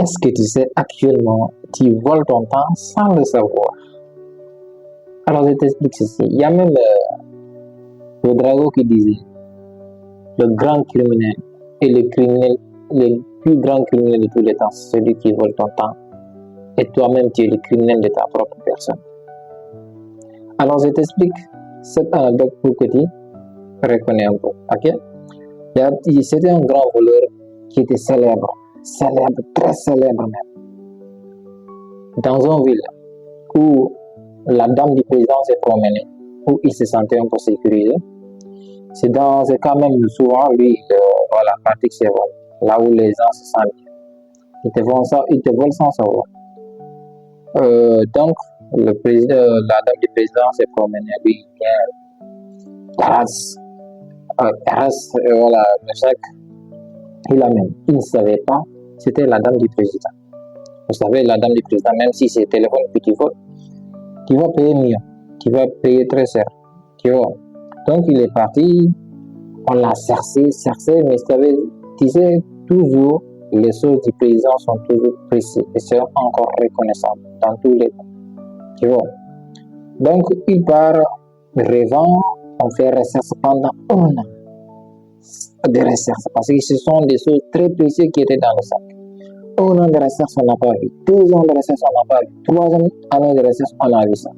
Est-ce que tu sais actuellement, tu voles ton temps sans le savoir? Alors, je t'explique ceci. Il y a même le Drago qui disait, le grand criminel et le plus grand criminel de tous les temps, c'est celui qui vole ton temps. Et toi-même, tu es le criminel de ta propre personne. Alors, je t'explique cette anecdote pour que tu reconnais un peu. Ok? C'était un grand voleur qui était célèbre, très célèbre même. Dans une ville où la dame du président s'est promenée, où il se sentait un peu sécurisé, c'est quand même souvent lui, voilà, pratique ses vols, là où les gens se sentent bien. Ils te volent sans savoir. Donc, la dame du président s'est promenée, lui, il vient, voilà, le sac, il amène. Il ne savait pas, c'était la dame du président. Vous savez, la dame du président, même si c'est téléphone petit vol, tu vas payer mieux, tu vas payer très cher, tu vois. Donc, il est parti, on l'a cherché, mais tu sais, toujours, les choses du président sont toujours précieuses et seront encore reconnaissables dans tous les cas, tu vois. Donc, il part rêvant, on fait recherche pendant un an de recherche parce que ce sont des choses très précieuses qui étaient dans le sac. Un an de recherche, on n'a pas vu. 2 ans de recherche, on n'a pas vu. 3 années de recherche, on a vu ça.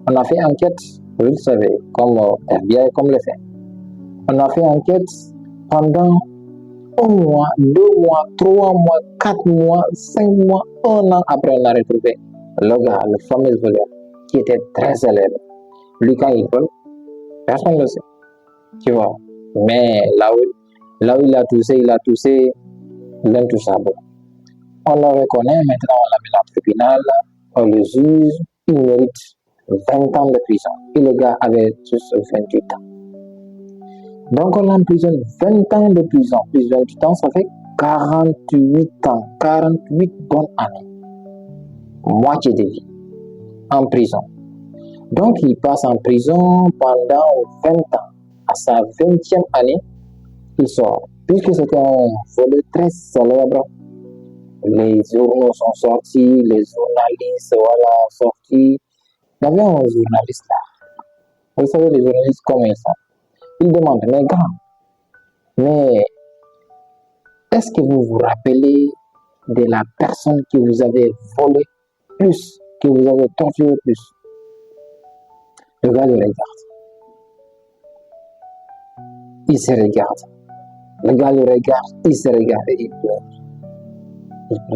On a fait enquête, vous le savez, comme FBI, comme le fait. On a fait enquête pendant 1 mois, 2 mois, 3 mois, 4 mois, 5 mois, 1 an après, on a retrouvé le gars, le fameux voleur, qui était très célèbre. Lui, quand il vole, personne ne le sait, tu vois. Mais là où il a touché l'intouchable. On le reconnaît, maintenant on l'amène en tribunal, on le juge, il mérite 20 ans de prison. Et le gars avait juste 28 ans. Donc on l'emprisonne 20 ans de prison. Plus 28 ans, ça fait 48 ans, 48 bonnes années. Moitié de vie en prison. Donc il passe en prison pendant 20 ans. À sa 20e année, il sort. Puisque c'était un voleur très célèbre, les journaux sont sortis, les journalistes sont sortis. Il y avait un journaliste là. Vous savez, les journalistes, comment ils sont. Ils demandent, mais grand, mais est-ce que vous vous rappelez de la personne que vous avez volé plus, que vous avez torturé plus? Le gars le regarde. Il se regarde. Le gars le regarde, il se regarde et il pleure. Il pleure.